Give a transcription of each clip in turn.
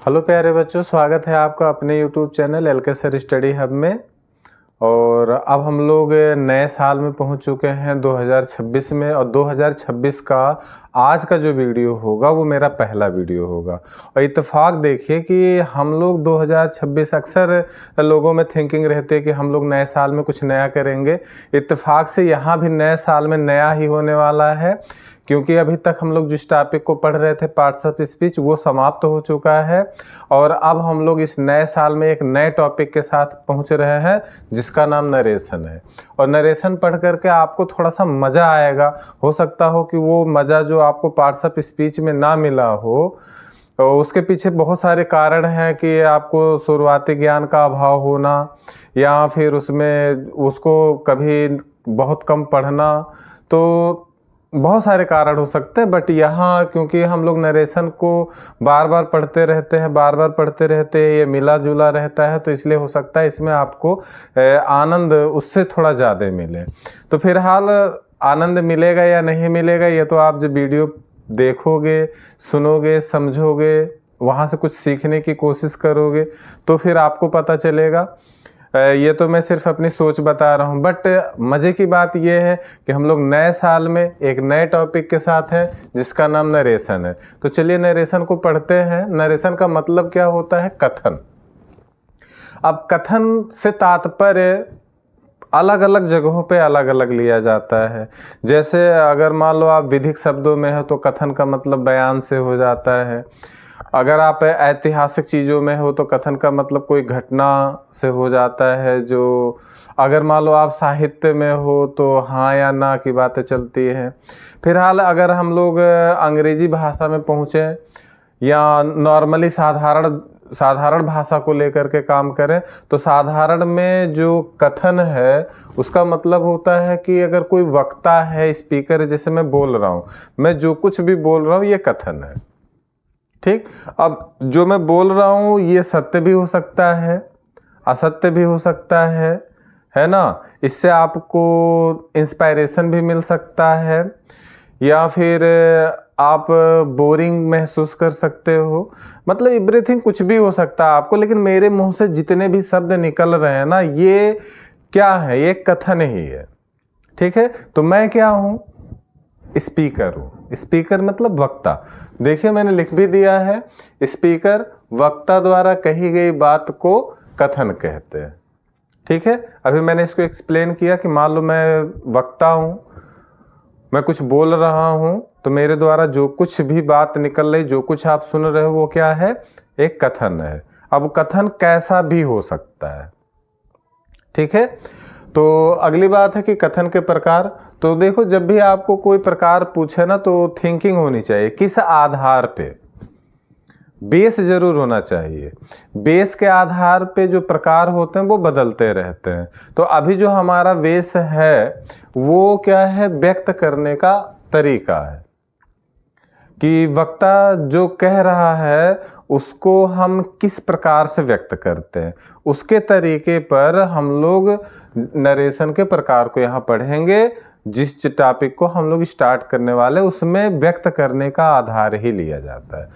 Hello प्यारे बच्चों, स्वागत है आपका अपने YouTube channel LK sir study hub में। और अब हम लोग नए साल में पहुंच चुके हैं 2026 में, और 2026 का आज का जो वीडियो होगा वो मेरा पहला वीडियो होगा। और इत्तेफाक देखिए कि हम लोग 2026 अक्सर लोगों में थिंकिंग रहती है कि हम लोग नए साल में कुछ नया करेंगे। इत्तेफाक से यहाँ भी नए साल में नया ही होने वाला है, क्योंकि अभी तक हम लोग जिस टॉपिक को पढ़ रहे थे पार्ट्स ऑफ स्पीच वो समाप्त हो चुका है। और अब हम लोग इस नए साल में एक नए टॉपिक के साथ पहुंच रहे हैं जिसका नाम नरेशन है। और नरेशन पढ़ करके आपको थोड़ा सा मज़ा आएगा। हो सकता हो कि वो मज़ा जो आपको पार्ट्स ऑफ स्पीच में ना मिला हो, तो उसके पीछे बहुत सारे कारण हैं कि आपको शुरुआती ज्ञान का अभाव होना, या फिर उसमें उसको कभी बहुत कम पढ़ना, तो बहुत सारे कारण हो सकते हैं। बट यहाँ क्योंकि हम लोग नरेशन को बार बार पढ़ते रहते हैं, ये मिला जुला रहता है, तो इसलिए हो सकता है इसमें आपको आनंद उससे थोड़ा ज़्यादा मिले। तो फिलहाल आनंद मिलेगा या नहीं मिलेगा ये तो आप जब वीडियो देखोगे, सुनोगे, समझोगे, वहाँ से कुछ सीखने की कोशिश करोगे तो फिर आपको पता चलेगा। ये तो मैं सिर्फ अपनी सोच बता रहा हूँ। बट मज़े की बात ये है कि हम लोग नए साल में एक नए टॉपिक के साथ हैं जिसका नाम नरेशन है। तो चलिए नरेशन को पढ़ते हैं। नरेशन का मतलब क्या होता है? कथन। अब कथन से तात्पर्य अलग अलग जगहों पे अलग अलग लिया जाता है। जैसे अगर मान लो आप विधिक शब्दों में हो तो कथन का मतलब बयान से हो जाता है। अगर आप ऐतिहासिक चीज़ों में हो तो कथन का मतलब कोई घटना से हो जाता है। जो अगर मान लो आप साहित्य में हो तो हाँ या ना की बातें चलती हैं। फिलहाल अगर हम लोग अंग्रेजी भाषा में पहुँचे या नॉर्मली साधारण भाषा को लेकर के काम करें तो साधारण में जो कथन है उसका मतलब होता है कि अगर कोई वक्ता है, स्पीकर, जैसे मैं बोल रहा हूँ, मैं जो कुछ भी बोल रहा हूँ ये कथन है। ठीक। अब जो मैं बोल रहा हूँ ये सत्य भी हो सकता है, असत्य भी हो सकता है ना। इससे आपको इंस्पायरेशन भी मिल सकता है, या फिर आप बोरिंग महसूस कर सकते हो। मतलब एवरीथिंग, कुछ भी हो सकता है आपको। लेकिन मेरे मुंह से जितने भी शब्द निकल रहे हैं ना, ये क्या है? ये कथन ही है। ठीक है। तो मैं क्या हूँ? स्पीकर हूँ। स्पीकर मतलब वक्ता। देखिए मैंने लिख भी दिया है, स्पीकर वक्ता द्वारा कही गई बात को कथन कहते हैं। ठीक है। अभी मैंने इसको एक्सप्लेन किया कि मान लो मैं वक्ता हूँ, मैं कुछ बोल रहा हूँ, तो मेरे द्वारा जो कुछ भी बात निकल रही, जो कुछ आप सुन रहे हो वो क्या है? एक कथन है। अब कथन कैसा भी हो सकता है। ठीक है। तो अगली बात है कि कथन के प्रकार। तो देखो, जब भी आपको कोई प्रकार पूछे ना तो थिंकिंग होनी चाहिए। किस आधार पे? बेस जरूर होना चाहिए। बेस के आधार पे जो प्रकार होते हैं वो बदलते रहते हैं। तो अभी जो हमारा बेस है वो क्या है? व्यक्त करने का तरीका है कि वक्ता जो कह रहा है उसको हम किस प्रकार से व्यक्त करते हैं, उसके तरीके पर हम लोग नरेशन के प्रकार को यहाँ पढ़ेंगे। जिस टॉपिक को हम लोग स्टार्ट करने वाले उसमें व्यक्त करने का आधार ही लिया जाता है।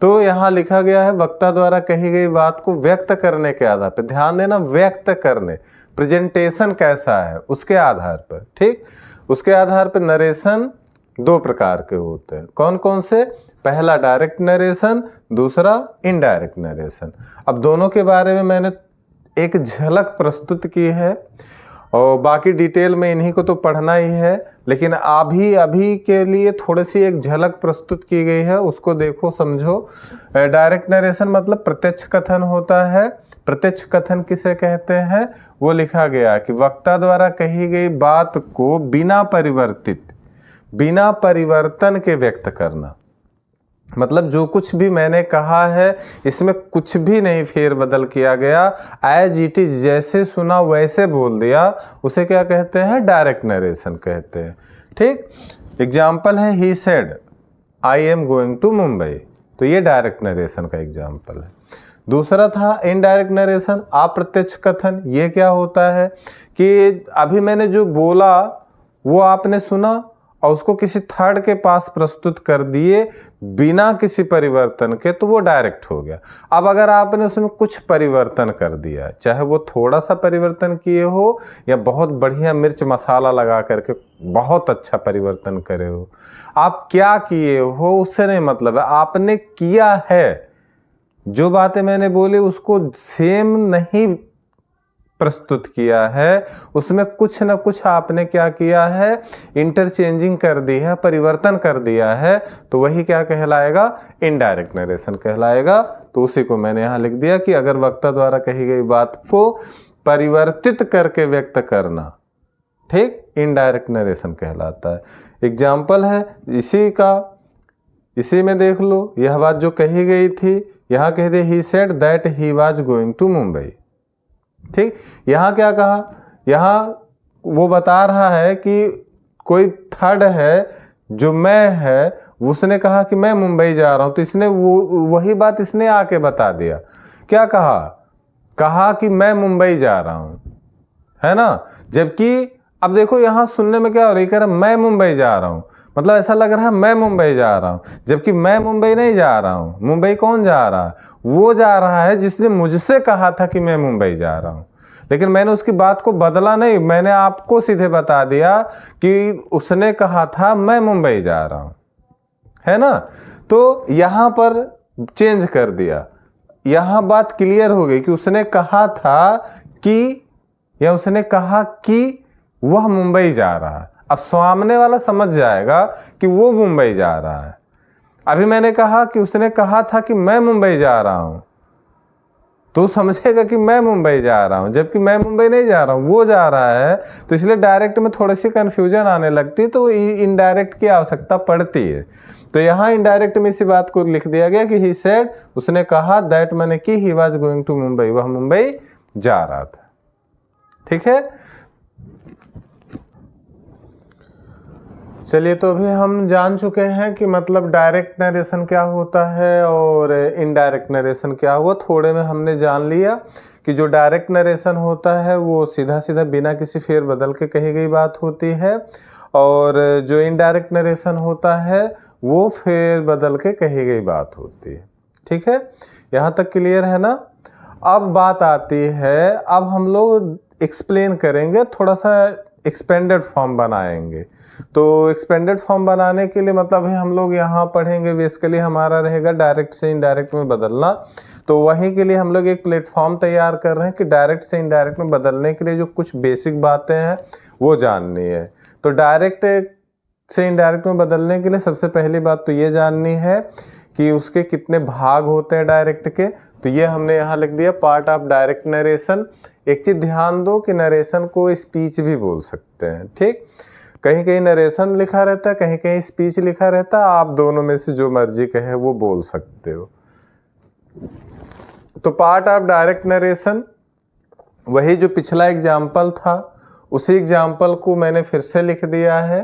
तो यहाँ लिखा गया है वक्ता द्वारा कही गई बात को व्यक्त करने के आधार पर। ध्यान देना, व्यक्त करने, प्रेजेंटेशन कैसा है उसके आधार पर। ठीक। उसके आधार पर नरेशन दो प्रकार के होते हैं। कौन कौन से? पहला डायरेक्ट नरेशन, दूसरा इनडायरेक्ट नरेशन। अब दोनों के बारे में मैंने एक झलक प्रस्तुत की है और बाकी डिटेल में इन्हीं को तो पढ़ना ही है, लेकिन अभी के लिए थोड़ी सी एक झलक प्रस्तुत की गई है, उसको देखो, समझो। डायरेक्ट नरेशन मतलब प्रत्यक्ष कथन होता है। प्रत्यक्ष कथन किसे कहते हैं? वो लिखा गया कि वक्ता द्वारा कही गई बात को बिना परिवर्तन के व्यक्त करना। मतलब जो कुछ भी मैंने कहा है इसमें कुछ भी नहीं फेरबदल किया गया, एज इट इज, जैसे सुना वैसे बोल दिया, उसे क्या कहते हैं? डायरेक्ट नरेशन कहते हैं। ठीक। एग्जाम्पल है he said I am going to Mumbai, तो ये डायरेक्ट नरेशन का एग्जाम्पल है। दूसरा था इनडायरेक्ट नरेशन, अप्रत्यक्ष कथन। ये क्या होता है कि अभी मैंने जो बोला वो आपने सुना और उसको किसी थर्ड के पास प्रस्तुत कर दिए बिना किसी परिवर्तन के, तो वो डायरेक्ट हो गया। अब अगर आपने उसमें कुछ परिवर्तन कर दिया, चाहे वो थोड़ा सा परिवर्तन किए हो या बहुत बढ़िया मिर्च मसाला लगा करके बहुत अच्छा परिवर्तन करे हो, आप क्या किए हो उससे नहीं मतलब है, आपने किया है। जो बातें मैंने बोली उसको सेम नहीं प्रस्तुत किया है, उसमें कुछ ना कुछ आपने क्या किया है, इंटरचेंजिंग कर दी है, परिवर्तन कर दिया है, तो वही क्या कहलाएगा, इनडायरेक्ट नरेशन कहलाएगा। तो उसी को मैंने यहां लिख दिया कि अगर वक्ता द्वारा कही गई बात को परिवर्तित करके व्यक्त करना, ठीक, इनडायरेक्ट नरेशन कहलाता है। एग्जाम्पल है इसी का, इसी में देख लो, यह बात जो कही गई थी, यहां कह दे he said that he was going to Mumbai, ठीक। यहां क्या कहा, यहां वो बता रहा है कि कोई थर्ड है जो मैं है, उसने कहा कि मैं मुंबई जा रहा हूं, तो इसने वही बात इसने आके बता दिया। क्या कहा, कहा कि मैं मुंबई जा रहा हूं, है ना। जबकि अब देखो यहां सुनने में क्या हो रही, कह रहा मैं मुंबई जा रहा हूं, मतलब ऐसा लग रहा है मैं मुंबई जा रहा हूं, जबकि मैं मुंबई नहीं जा रहा हूं। मुंबई कौन जा रहा है, वो जा रहा है जिसने मुझसे कहा था कि मैं मुंबई जा रहा हूं। लेकिन मैंने उसकी बात को बदला नहीं, मैंने आपको सीधे बता दिया कि उसने कहा था मैं मुंबई जा रहा हूं, है ना। तो यहां पर चेंज कर दिया, यहां बात क्लियर हो गई कि उसने कहा था कि, या उसने कहा कि वह मुंबई जा रहा है। अब सामने वाला समझ जाएगा कि वो मुंबई जा रहा है। अभी मैंने कहा कि उसने कहा था कि मैं मुंबई जा रहा हूं, तो समझेगा कि मैं मुंबई जा रहा हूं, जबकि मैं मुंबई नहीं जा रहा हूं, वो जा रहा है। तो इसलिए डायरेक्ट में थोड़ी सी कंफ्यूजन आने लगती है, तो इनडायरेक्ट की आवश्यकता पड़ती है। तो यहां इनडायरेक्ट में इसी बात को लिख दिया गया कि ही सेड, उसने कहा, दैट मैंने कि he was going to Mumbai, वह मुंबई जा रहा था, ठीक है। चलिए, तो अभी हम जान चुके हैं कि मतलब डायरेक्ट नरेशन क्या होता है और इनडायरेक्ट नरेशन क्या हुआ। थोड़े में हमने जान लिया कि जो डायरेक्ट नरेशन होता है वो सीधा सीधा बिना किसी फेर बदल के कही गई बात होती है, और जो इनडायरेक्ट नरेशन होता है वो फेर बदल के कही गई बात होती है, ठीक है। यहाँ तक क्लियर है ना। अब बात आती है, अब हम लोग एक्सप्लेन करेंगे, थोड़ा सा एक्सपेंडेड फॉर्म बनाएंगे। तो एक्सपेंडेड फॉर्म बनाने के लिए मतलब है हम लोग यहाँ पढ़ेंगे, बेसिकली हमारा रहेगा डायरेक्ट से इनडायरेक्ट में बदलना। तो वहीं के लिए हम लोग एक प्लेटफॉर्म तैयार कर रहे हैं कि डायरेक्ट से इनडायरेक्ट में बदलने के लिए जो कुछ बेसिक बातें हैं वो जाननी है। तो डायरेक्ट से इनडायरेक्ट में बदलने के लिए सबसे पहली बात तो ये जाननी है कि उसके कितने भाग होते हैं डायरेक्ट के। तो ये हमने यहाँ लिख दिया, पार्ट ऑफ डायरेक्ट नरेशन। एक चीज ध्यान दो कि नरेशन को स्पीच भी बोल सकते हैं, ठीक। कहीं कहीं नरेशन लिखा रहता है, कहीं कहीं स्पीच लिखा रहता है, आप दोनों में से जो मर्जी कहे वो बोल सकते हो। तो पार्ट ऑफ डायरेक्ट नरेशन, वही जो पिछला एग्जाम्पल था उसी एग्जाम्पल को मैंने फिर से लिख दिया है।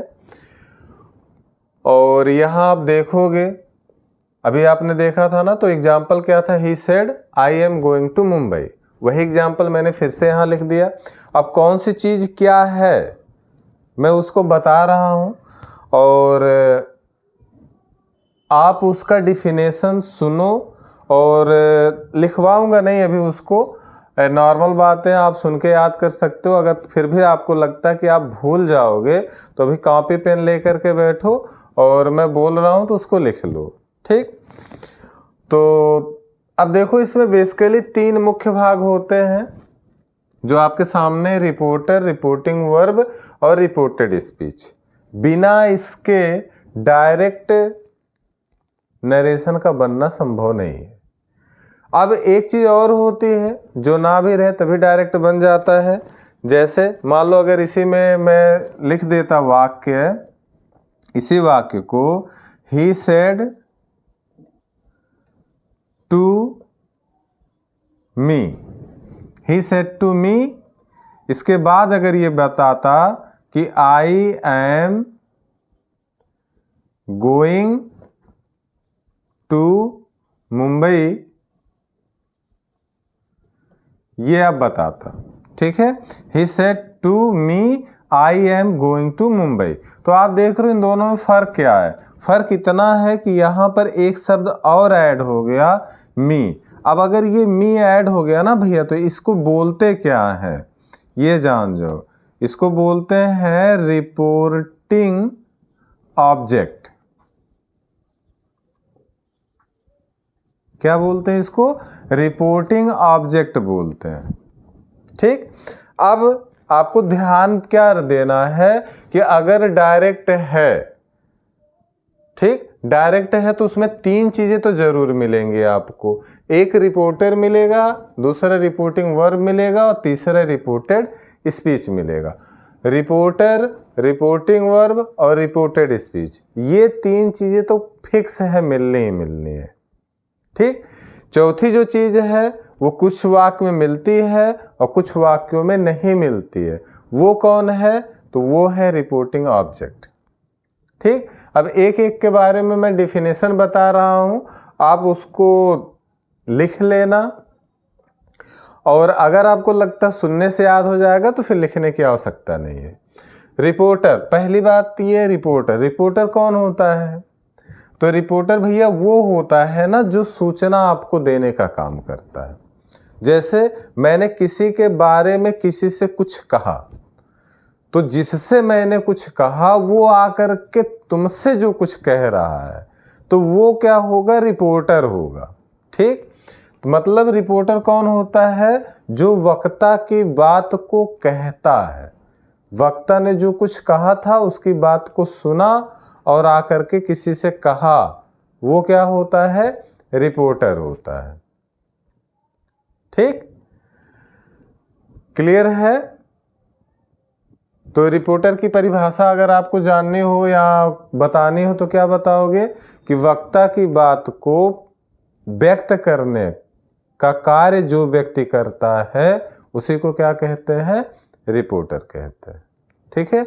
और यहां आप देखोगे, अभी आपने देखा था ना, तो एग्जाम्पल क्या था, he said I am going to Mumbai, वही एग्जाम्पल मैंने फिर से यहां लिख दिया। अब कौन सी चीज क्या है मैं उसको बता रहा हूं, और आप उसका डिफिनेशन सुनो, और लिखवाऊंगा नहीं अभी उसको, नॉर्मल बात है, आप सुन के याद कर सकते हो। अगर फिर भी आपको लगता है कि आप भूल जाओगे तो अभी कॉपी पेन लेकर के बैठो, और मैं बोल रहा हूं तो उसको लिख लो, ठीक। तो अब देखो, इसमें बेसिकली 3 मुख्य भाग होते हैं जो आपके सामने, रिपोर्टर, रिपोर्टिंग वर्ब और रिपोर्टेड स्पीच। बिना इसके डायरेक्ट नरेशन का बनना संभव नहीं है। अब एक चीज और होती है, जो ना भी रहे तभी डायरेक्ट बन जाता है। जैसे मान लो अगर इसी में मैं लिख देता वाक्य, इसी वाक्य को he said to me, he said to me, इसके बाद अगर ये बताता कि I am going to Mumbai, ये अब बताता, ठीक है। He said to me I am going to Mumbai. तो आप देख रहे हो इन दोनों में फ़र्क क्या है। फ़र्क इतना है कि यहाँ पर एक शब्द और ऐड हो गया, मी। अब अगर ये मी ऐड हो गया ना भैया, तो इसको बोलते क्या है ये जान जाओ। इसको बोलते हैं रिपोर्टिंग ऑब्जेक्ट। क्या बोलते हैं इसको? रिपोर्टिंग ऑब्जेक्ट बोलते हैं। ठीक, अब आपको ध्यान क्या देना है कि अगर डायरेक्ट है, ठीक, डायरेक्ट है तो उसमें तीन चीजें तो जरूर मिलेंगी आपको। एक रिपोर्टर मिलेगा, दूसरा रिपोर्टिंग वर्ब मिलेगा और तीसरा रिपोर्टेड स्पीच मिलेगा। रिपोर्टर, रिपोर्टिंग वर्ब और रिपोर्टेड स्पीच, ये तीन चीजें तो फिक्स है, मिलनी ही मिलनी है। ठीक, चौथी जो चीज है वो कुछ वाक्य में मिलती है और कुछ वाक्यों में नहीं मिलती है। वो कौन है? तो वो है रिपोर्टिंग ऑब्जेक्ट। ठीक, अब एक एक के बारे में मैं डिफिनेशन बता रहा हूं, आप उसको लिख लेना, और अगर आपको लगता सुनने से याद हो जाएगा तो फिर लिखने की आवश्यकता नहीं है। रिपोर्टर, पहली बात ये, रिपोर्टर, रिपोर्टर कौन होता है? तो रिपोर्टर भैया वो होता है ना जो सूचना आपको देने का काम करता है। जैसे मैंने किसी के बारे में किसी से कुछ कहा, तो जिससे मैंने कुछ कहा वो आकर के तुमसे जो कुछ कह रहा है तो वो क्या होगा? रिपोर्टर होगा। ठीक, मतलब रिपोर्टर कौन होता है? जो वक्ता की बात को कहता है। वक्ता ने जो कुछ कहा था उसकी बात को सुना और आकर के किसी से कहा, वो क्या होता है? रिपोर्टर होता है। ठीक, क्लियर है? तो रिपोर्टर की परिभाषा अगर आपको जाननी हो या बतानी हो तो क्या बताओगे? कि वक्ता की बात को व्यक्त करने का कार्य जो व्यक्ति करता है उसी को क्या कहते हैं? रिपोर्टर कहते हैं। ठीक है,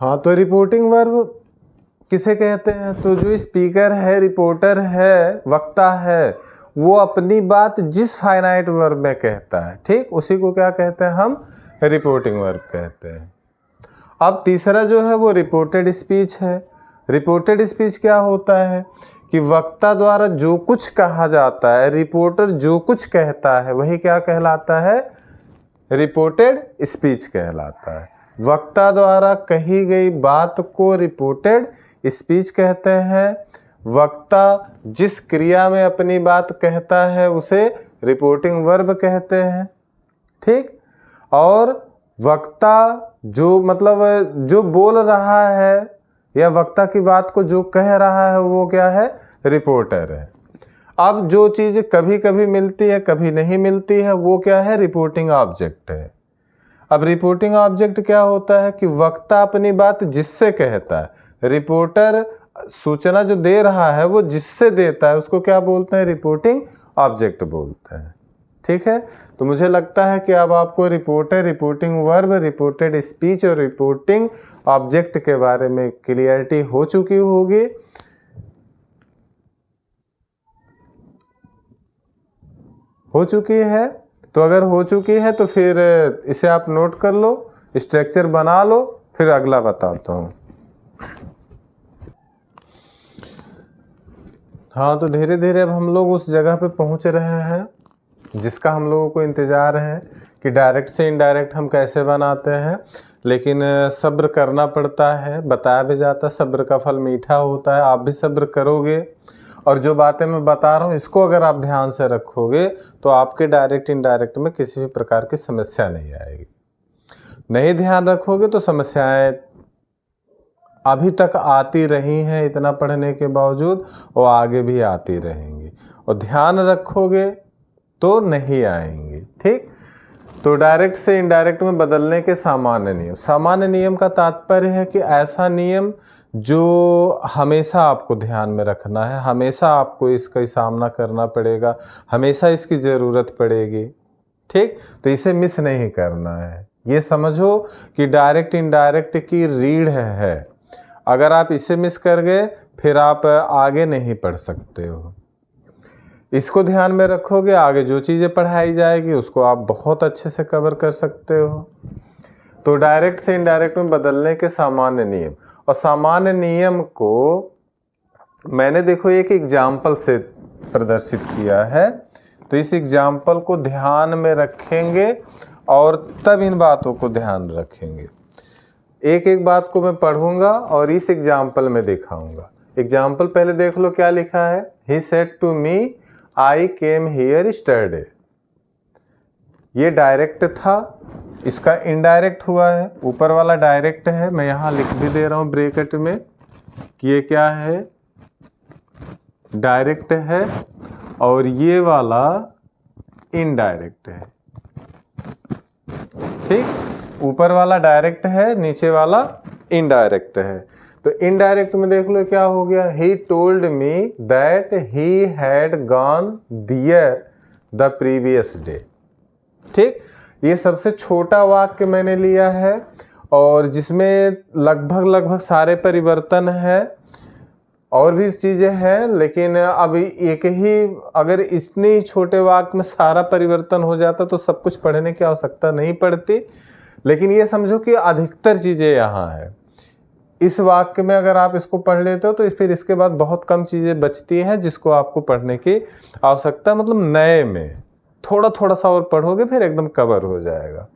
हाँ, तो रिपोर्टिंग वर्ब किसे कहते हैं? तो जो स्पीकर है, रिपोर्टर है, वक्ता है, वो अपनी बात जिस फाइनाइट वर्ब में कहता है, ठीक, उसी को क्या कहते हैं? हम रिपोर्टिंग वर्ब कहते हैं। अब तीसरा जो है वो रिपोर्टेड स्पीच है। रिपोर्टेड स्पीच क्या होता है? कि वक्ता द्वारा जो कुछ कहा जाता है, रिपोर्टर जो कुछ कहता है, वही क्या कहलाता है? रिपोर्टेड स्पीच कहलाता है। वक्ता द्वारा कही गई बात को रिपोर्टेड स्पीच कहते हैं। वक्ता जिस क्रिया में अपनी बात कहता है उसे रिपोर्टिंग वर्ब कहते हैं। ठीक, और वक्ता जो मतलब जो बोल रहा है या वक्ता की बात को जो कह रहा है वो क्या है? रिपोर्टर है। अब जो चीज कभी कभी मिलती है कभी नहीं मिलती है वो क्या है? रिपोर्टिंग ऑब्जेक्ट है। अब रिपोर्टिंग ऑब्जेक्ट क्या होता है? कि वक्ता अपनी बात जिससे कहता है, रिपोर्टर सूचना जो दे रहा है वो जिससे देता है, उसको क्या बोलते हैं? रिपोर्टिंग ऑब्जेक्ट बोलते हैं। ठीक है, तो मुझे लगता है कि अब आपको reporter, reporting verb, reported speech और रिपोर्टिंग ऑब्जेक्ट के बारे में क्लियरिटी हो चुकी होगी। हो चुकी है? तो अगर हो चुकी है तो फिर इसे आप नोट कर लो, स्ट्रक्चर बना लो, फिर अगला बताता हूँ। हाँ, तो धीरे धीरे अब हम लोग उस जगह पे पहुँच रहे हैं जिसका हम लोगों को इंतज़ार है कि डायरेक्ट से इनडायरेक्ट हम कैसे बनाते हैं। लेकिन सब्र करना पड़ता है, बताया भी जाता है सब्र का फल मीठा होता है। आप भी सब्र करोगे और जो बातें मैं बता रहा हूँ इसको अगर आप ध्यान से रखोगे तो आपके डायरेक्ट इनडायरेक्ट में किसी भी प्रकार की समस्या नहीं आएगी। नहीं ध्यान रखोगे तो समस्याएं अभी तक आती रही हैं इतना पढ़ने के बावजूद, और आगे भी आती रहेंगी, और ध्यान रखोगे तो नहीं आएंगी। ठीक, तो डायरेक्ट से इनडायरेक्ट में बदलने के सामान्य नियम। सामान्य नियम का तात्पर्य है कि ऐसा नियम जो हमेशा आपको ध्यान में रखना है, हमेशा आपको इसका सामना करना पड़ेगा, हमेशा इसकी ज़रूरत पड़ेगी। ठीक, तो इसे मिस नहीं करना है। ये समझो कि डायरेक्ट इनडायरेक्ट की रीढ़ है, अगर आप इसे मिस कर गए फिर आप आगे नहीं पढ़ सकते हो। इसको ध्यान में रखोगे, आगे जो चीज़ें पढ़ाई जाएगी उसको आप बहुत अच्छे से कवर कर सकते हो। तो डायरेक्ट से इनडायरेक्ट में बदलने के सामान्य नियम, और सामान्य नियम को मैंने देखो एक एग्जाम्पल से प्रदर्शित किया है, तो इस एग्जाम्पल को ध्यान में रखेंगे और तब इन बातों को ध्यान रखेंगे। एक एक बात को मैं पढ़ूंगा और इस एग्जाम्पल में दिखाऊंगा। एग्जाम्पल पहले देख लो क्या लिखा है। He said to me, I came here yesterday। ये डायरेक्ट था, इसका इनडायरेक्ट हुआ है। ऊपर वाला डायरेक्ट है, मैं यहाँ लिख भी दे रहा हूँ ब्रैकेट में कि ये क्या है, डायरेक्ट है, और ये वाला इनडायरेक्ट है। ठीक, ऊपर वाला डायरेक्ट है, नीचे वाला इनडायरेक्ट है। तो इनडायरेक्ट में देख लो क्या हो गया। He told me that he had gone there the previous day. ठीक, ये सबसे छोटा वाक्य मैंने लिया है और जिसमें लगभग सारे परिवर्तन है, और भी चीजें हैं, लेकिन अब एक ही, अगर इतने छोटे वाक्य में सारा परिवर्तन हो जाता तो सब कुछ पढ़ने की आवश्यकता नहीं पड़ती। लेकिन ये समझो कि अधिकतर चीजें यहाँ है। इस वाक्य में अगर आप इसको पढ़ लेते हो तो फिर इसके बाद बहुत कम चीजें बचती हैं जिसको आपको पढ़ने की आवश्यकता, मतलब नए में थोड़ा सा और पढ़ोगे फिर एकदम कवर हो जाएगा।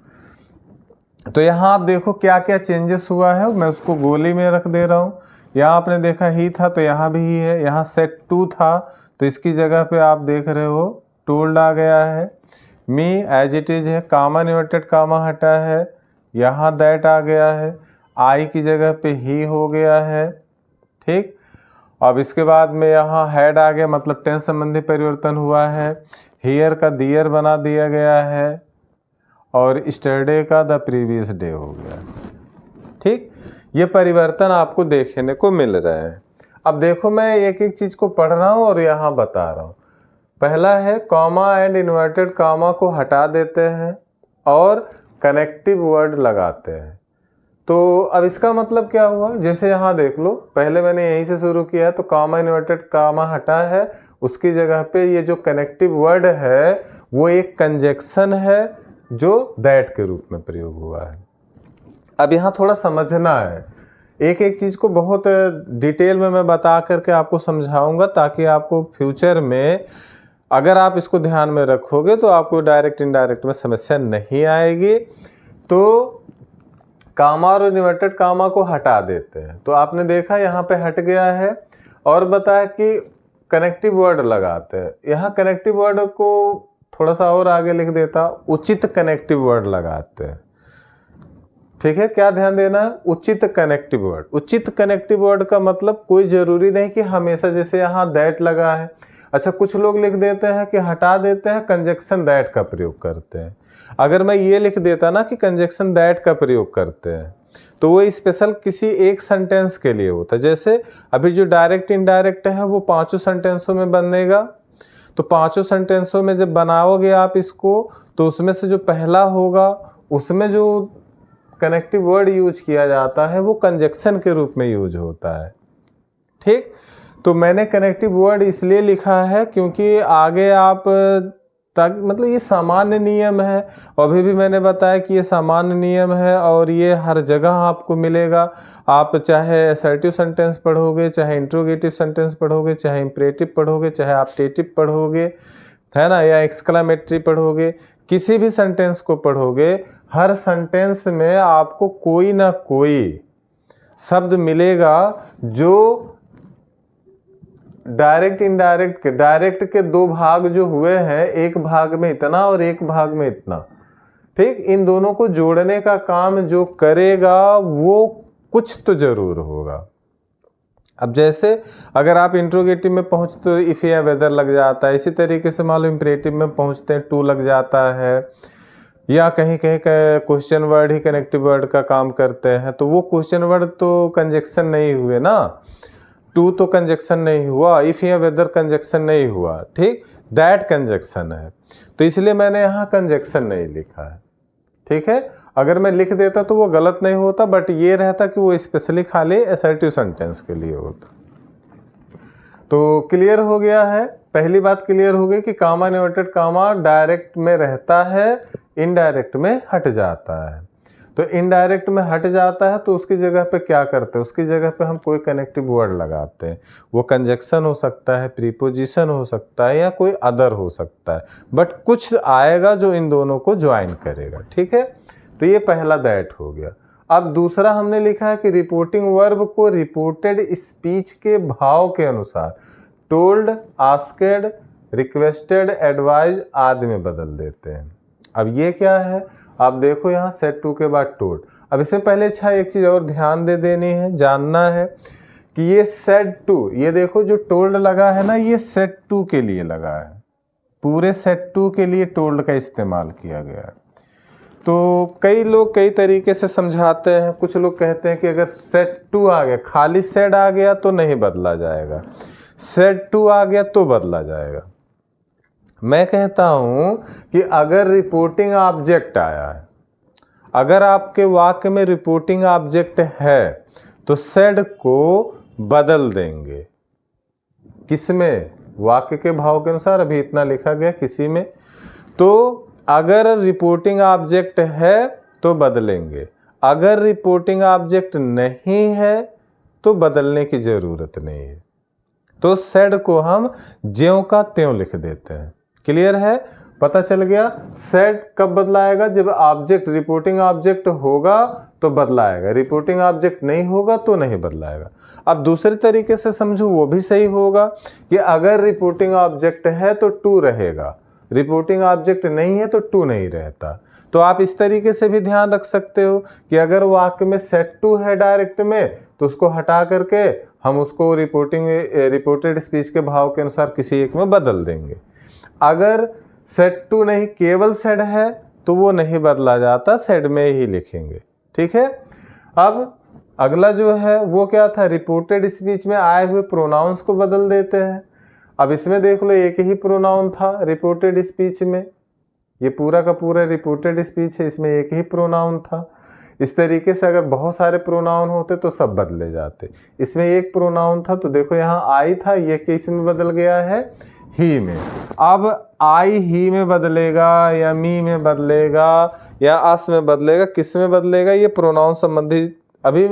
तो यहाँ आप देखो क्या क्या चेंजेस हुआ है, मैं उसको गोली में रख दे रहा हूँ। यहाँ आपने देखा ही था तो यहाँ भी ही है। यहाँ सेट टू था तो इसकी जगह पे आप देख रहे हो टोल्ड आ गया है। मी एज इट इज है, कामा इन्वर्टेड कामा हटा है, यहाँ दैट आ गया है, आई की जगह पे ही हो गया है। ठीक, अब इसके बाद में यहाँ हैड आ गया, मतलब टेंस संबंधी परिवर्तन हुआ है। हियर का दियर बना दिया गया है और स्टरडे का द प्रीवियस डे हो गया। ठीक, ये परिवर्तन आपको देखने को मिल रहे हैं। अब देखो मैं एक एक चीज को पढ़ रहा हूँ और यहाँ बता रहा हूँ। पहला है कॉमा एंड इन्वर्टेड कॉमा को हटा देते हैं और कनेक्टिव वर्ड लगाते हैं। तो अब इसका मतलब क्या हुआ, जैसे यहाँ देख लो, पहले मैंने यहीं से शुरू किया तो कॉमा इन्वर्टेड कॉमा हटा है, उसकी जगह पे ये जो कनेक्टिव वर्ड है वो एक कंजक्शन है जो दैट के रूप में प्रयोग हुआ है। अब यहाँ थोड़ा समझना है, एक एक चीज को बहुत डिटेल में मैं बता करके आपको समझाऊंगा ताकि आपको फ्यूचर में अगर आप इसको ध्यान में रखोगे तो आपको डायरेक्ट इनडायरेक्ट में समस्या नहीं आएगी। तो कामा और इन्वर्टेड कामा को हटा देते हैं, तो आपने देखा यहाँ पे हट गया है। और बताया कि कनेक्टिव वर्ड लगाते हैं। यहाँ कनेक्टिव वर्ड को थोड़ा सा और आगे लिख देता, उचित कनेक्टिव वर्ड लगाते हैं। ठीक है, क्या ध्यान देना है, उचित कनेक्टिव वर्ड। उचित कनेक्टिव वर्ड का मतलब कोई जरूरी नहीं कि हमेशा जैसे यहाँ दैट लगा है। अच्छा, कुछ लोग लिख देते हैं कि हटा देते हैं, कंजक्शन दैट का प्रयोग करते हैं। अगर मैं ये लिख देता ना कि कंजक्शन दैट का प्रयोग करते हैं तो वो स्पेशल किसी एक सेंटेंस के लिए होता है। जैसे अभी जो डायरेक्ट इनडायरेक्ट है वो पांचों सेंटेंसों में बनेगा, तो पांचों सेंटेंसों में जब बनाओगे आप इसको तो उसमें से जो पहला होगा उसमें जो कनेक्टिव वर्ड यूज किया जाता है वो कंजक्शन के रूप में यूज होता है। ठीक, तो मैंने कनेक्टिव वर्ड इसलिए लिखा है क्योंकि आगे आप ताकि मतलब ये सामान्य नियम है, अभी भी मैंने बताया कि ये सामान्य नियम है और ये हर जगह आपको मिलेगा। आप चाहे असर्टिव सेंटेंस पढ़ोगे, चाहे इंट्रोगेटिव सेंटेंस पढ़ोगे, चाहे इंपरेटिव पढ़ोगे, चाहे ऑप्टेटिव पढ़ोगे, है ना, या एक्सक्लामेटरी पढ़ोगे, किसी भी सेंटेंस को पढ़ोगे, हर सेंटेंस में आपको कोई ना कोई शब्द मिलेगा जो डायरेक्ट इनडायरेक्ट के, डायरेक्ट के दो भाग जो हुए हैं, एक भाग में इतना और एक भाग में इतना। ठीक, इन दोनों को जोड़ने का काम जो करेगा वो कुछ तो जरूर होगा। अब जैसे अगर आप इंट्रोगेटिव में पहुंचते तो इफ या वेदर लग जाता है, इसी तरीके से मान लो इंपरेटिव में पहुंचते हैं टू लग जाता है, या कहीं कहीं क्वेश्चन वर्ड ही कनेक्टिव वर्ड का काम करते हैं, तो वो क्वेश्चन वर्ड तो कंजक्शन नहीं हुए ना, टू तो कंजक्शन नहीं हुआ, इफ या वेदर कंजक्शन नहीं हुआ। ठीक, दैट कंजक्शन है, तो इसलिए मैंने यहाँ कंजक्शन नहीं लिखा है। ठीक है, अगर मैं लिख देता तो वो गलत नहीं होता, बट ये रहता कि वो स्पेशली खाली असर्टिव सेंटेंस के लिए होता। तो क्लियर हो गया है। पहली बात क्लियर हो गई कि कामा इन्वर्टेड कामा डायरेक्ट में रहता है, इनडायरेक्ट में हट जाता है। तो इनडायरेक्ट में हट जाता है तो उसकी जगह पे क्या करते हैं, उसकी जगह पे हम कोई कनेक्टिव वर्ड लगाते हैं। वो कंजक्शन हो सकता है, प्रीपोजिशन हो सकता है, या कोई अदर हो सकता है, बट कुछ आएगा जो इन दोनों को ज्वाइन करेगा। ठीक है, तो ये पहला दैट हो गया। अब दूसरा हमने लिखा है कि रिपोर्टिंग वर्ब को रिपोर्टेड स्पीच के भाव के अनुसार टोल्ड, आस्क्ड, रिक्वेस्टेड, एडवाइज आदि में बदल देते हैं। अब ये क्या है, आप देखो यहाँ सेड टू के बाद टोल्ड। अब इससे पहले अच्छा एक चीज और ध्यान दे देनी है, जानना है कि ये सेड टू, ये देखो जो टोल्ड लगा है ना, ये सेड टू के लिए लगा है, पूरे सेड टू के लिए टोल्ड का इस्तेमाल किया गया है। तो कई लोग कई तरीके से समझाते हैं। कुछ लोग कहते हैं कि अगर सेड टू आ गया, खाली सेड आ गया तो नहीं बदला जाएगा, सेड टू आ गया तो बदला जाएगा। मैं कहता हूं कि अगर रिपोर्टिंग ऑब्जेक्ट आया है, अगर आपके वाक्य में रिपोर्टिंग ऑब्जेक्ट है तो सेड को बदल देंगे। किसमें, वाक्य के भाव के अनुसार, अभी इतना लिखा गया किसी में। तो अगर रिपोर्टिंग ऑब्जेक्ट है तो बदलेंगे, अगर रिपोर्टिंग ऑब्जेक्ट नहीं है तो बदलने की जरूरत नहीं है। तो सेड को हम ज्यों का त्यों लिख देते हैं। क्लियर है, पता चल गया। सेड कब बदलाएगा, जब ऑब्जेक्ट रिपोर्टिंग ऑब्जेक्ट होगा तो बदलाएगा, रिपोर्टिंग ऑब्जेक्ट नहीं होगा तो नहीं बदलाएगा। अब दूसरे तरीके से समझो, वो भी सही होगा कि अगर रिपोर्टिंग ऑब्जेक्ट है तो टू रहेगा, रिपोर्टिंग ऑब्जेक्ट नहीं है तो टू नहीं रहता। तो आप इस तरीके से भी ध्यान रख सकते हो कि अगर वाक्य में सेड टू है डायरेक्ट में तो उसको हटा करके हम उसको रिपोर्टेड स्पीच के भाव के अनुसार किसी एक में बदल देंगे। अगर सेड टू नहीं, केवल सेड है तो वो नहीं बदला जाता, सेड में ही लिखेंगे। ठीक है, अब अगला जो है वो क्या था, रिपोर्टेड स्पीच में आए हुए प्रोनाउंस को बदल देते हैं। अब इसमें देख लो एक ही प्रोनाउन था रिपोर्टेड स्पीच में, ये पूरा का पूरा रिपोर्टेड स्पीच है, इसमें एक ही प्रोनाउन था। इस तरीके से अगर बहुत सारे प्रोनाउन होते तो सब बदले जाते, इसमें एक प्रोनाउन था तो देखो यहाँ आई था, ये किस में बदल गया है, ही में। अब आई ही में बदलेगा या मी में बदलेगा या अस में बदलेगा, किस में बदलेगा, ये प्रोनाउन संबंधी अभी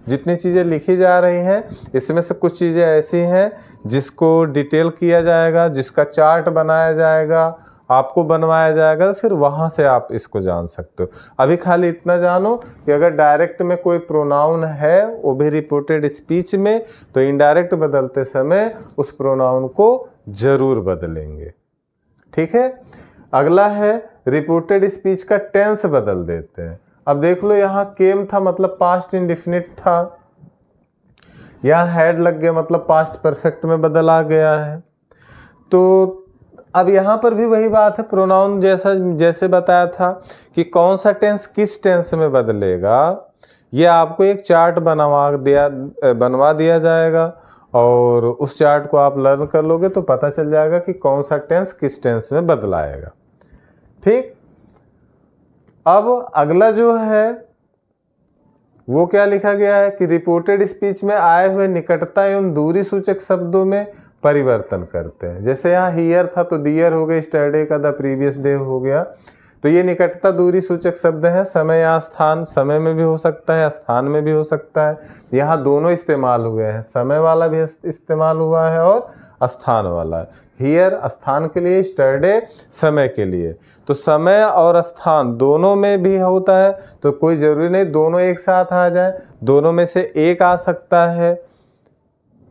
जितनी चीज़ें लिखी जा रही हैं इसमें से कुछ चीज़ें ऐसी हैं जिसको डिटेल किया जाएगा, जिसका चार्ट बनाया जाएगा, आपको बनवाया जाएगा, फिर वहाँ से आप इसको जान सकते हो। अभी खाली इतना जानो कि अगर डायरेक्ट में कोई प्रोनाउन है वो भी रिपोर्टेड स्पीच में, तो इनडायरेक्ट बदलते समय उस प्रोनाउन को जरूर बदलेंगे। ठीक है, अगला है रिपोर्टेड स्पीच का टेंस बदल देते हैं। अब देख लो यहाँ केम था मतलब पास्ट इंडेफिनिट था, यहाँ हैड लग गया मतलब पास्ट परफेक्ट में बदला गया है। तो अब यहाँ पर भी वही बात है, प्रोनाउन जैसे बताया था कि कौन सा टेंस किस टेंस में बदलेगा, ये आपको एक चार्ट बनवा दिया जाएगा और उस चार्ट को आप लर्न कर लोगे तो पता चल जाएगा कि कौन सा टेंस किस टेंस में बदलाएगा। ठीक, अब अगला जो है वो क्या लिखा गया है कि रिपोर्टेड स्पीच में आए हुए निकटता एवं दूरी सूचक शब्दों में परिवर्तन करते हैं। जैसे यहाँ हियर था तो दियर हो गया, स्टरडे का द प्रीवियस डे हो गया। तो ये निकटता दूरी सूचक शब्द है। समय या स्थान, समय में भी हो सकता है, स्थान में भी हो सकता है। यहाँ दोनों इस्तेमाल हुए हैं, समय वाला भी इस्तेमाल हुआ है और स्थान वाला। हियर स्थान के लिए, स्टरडे समय के लिए। तो समय और स्थान दोनों में भी होता है, तो कोई जरूरी नहीं दोनों एक साथ आ जाए, दोनों में से एक आ सकता है,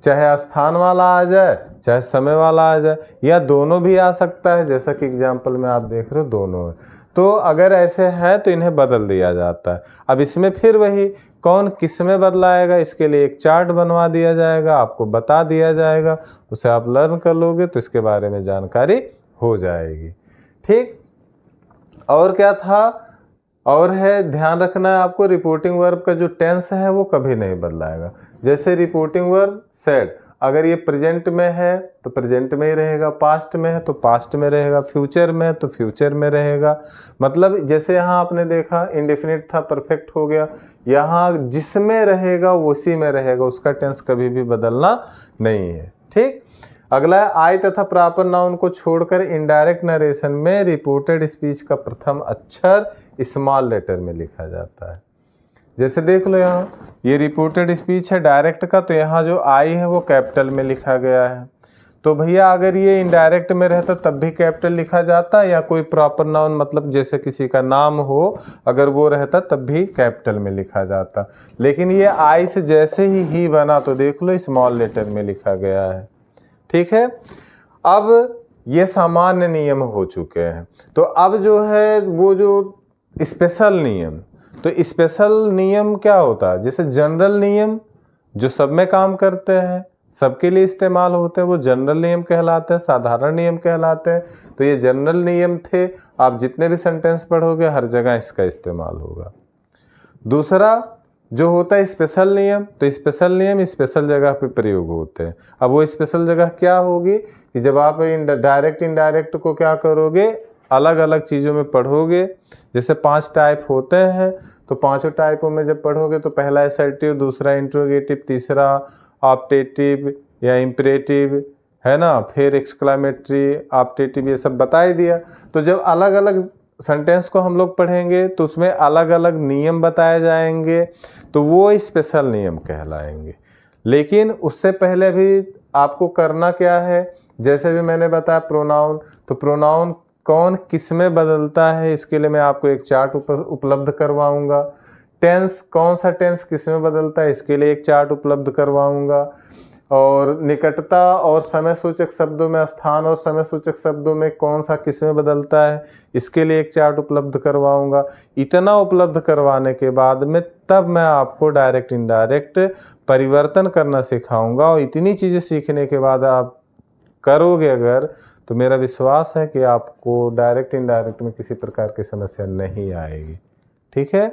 चाहे स्थान वाला आ जाए चाहे समय वाला आ जाए, या दोनों भी आ सकता है, जैसा कि एग्जाम्पल में आप देख रहे हो दोनों है। तो अगर ऐसे हैं तो इन्हें बदल दिया जाता है। अब इसमें फिर वही कौन किस में बदलाएगा, इसके लिए एक चार्ट बनवा दिया जाएगा, आपको बता दिया जाएगा, उसे आप लर्न कर लोगे तो इसके बारे में जानकारी हो जाएगी। ठीक, और क्या था, और है ध्यान रखना है आपको, रिपोर्टिंग वर्ब का जो टेंस है वो कभी नहीं बदलाएगा। जैसे रिपोर्टिंग वर्ब सेड, अगर ये प्रेजेंट में है तो प्रेजेंट में ही रहेगा, पास्ट में है तो पास्ट में रहेगा, फ्यूचर में है तो फ्यूचर में रहेगा। मतलब जैसे यहाँ आपने देखा इंडेफिनिट था, परफेक्ट हो गया, यहाँ जिसमें रहेगा उसी में रहेगा, उसका टेंस कभी भी बदलना नहीं है। ठीक, अगला है आई तथा प्रॉपर नाउन को छोड़कर इनडायरेक्ट नरेशन में रिपोर्टेड स्पीच का प्रथम अक्षर स्मॉल लेटर में लिखा जाता है। जैसे देख लो यहाँ ये रिपोर्टेड स्पीच है डायरेक्ट का, तो यहाँ जो आई है वो कैपिटल में लिखा गया है। तो भैया अगर ये इनडायरेक्ट में रहता तब भी कैपिटल लिखा जाता, या कोई प्रॉपर नाउन मतलब जैसे किसी का नाम हो अगर वो रहता तब भी कैपिटल में लिखा जाता। लेकिन ये आई से जैसे ही बना तो देख लो स्मॉल लेटर में लिखा गया है। ठीक है, अब ये सामान्य नियम हो चुके हैं। तो अब जो है वो जो स्पेशल नियम, तो स्पेशल नियम क्या होता है? जैसे जनरल नियम जो सब में काम करते हैं, सबके लिए इस्तेमाल होते हैं, वो जनरल नियम कहलाते हैं, साधारण नियम कहलाते हैं। तो ये जनरल नियम थे, आप जितने भी सेंटेंस पढ़ोगे हर जगह इसका इस्तेमाल होगा। दूसरा जो होता है स्पेशल नियम, तो स्पेशल नियम स्पेशल जगह पे प्रयोग होते हैं। अब वो स्पेशल जगह क्या होगी कि जब आप डायरेक्ट इनडायरेक्ट को क्या करोगे, अलग अलग चीज़ों में पढ़ोगे। जैसे 5 टाइप होते हैं, तो पांचों टाइपों में जब पढ़ोगे तो पहला असर्टिव, दूसरा इंट्रोगेटिव, तीसरा ऑप्टेटिव या इम्परेटिव, है ना, फिर एक्सक्लामेटरी, ऑप्टेटिव, ये सब बता ही दिया। तो जब अलग अलग सेंटेंस को हम लोग पढ़ेंगे तो उसमें अलग अलग नियम बताए जाएंगे, तो वो स्पेशल नियम कहलाएंगे। लेकिन उससे पहले भी आपको करना क्या है, जैसे भी मैंने बताया प्रोनाउन, तो प्रोनाउन कौन किस में बदलता है इसके लिए मैं आपको एक चार्ट उपलब्ध करवाऊंगा। टेंस, कौन सा टेंस किस में बदलता है इसके लिए एक चार्ट उपलब्ध करवाऊंगा। और निकटता और समय सूचक शब्दों में, स्थान और समय सूचक शब्दों में कौन सा किस में बदलता है इसके लिए एक चार्ट उपलब्ध करवाऊंगा। इतना उपलब्ध करवाने के बाद में तब मैं आपको डायरेक्ट इनडायरेक्ट परिवर्तन करना सिखाऊंगा। और इतनी चीज़ें सीखने के बाद आप करोगे अगर, तो मेरा विश्वास है कि आपको डायरेक्ट इनडायरेक्ट में किसी प्रकार की समस्या नहीं आएगी। ठीक है।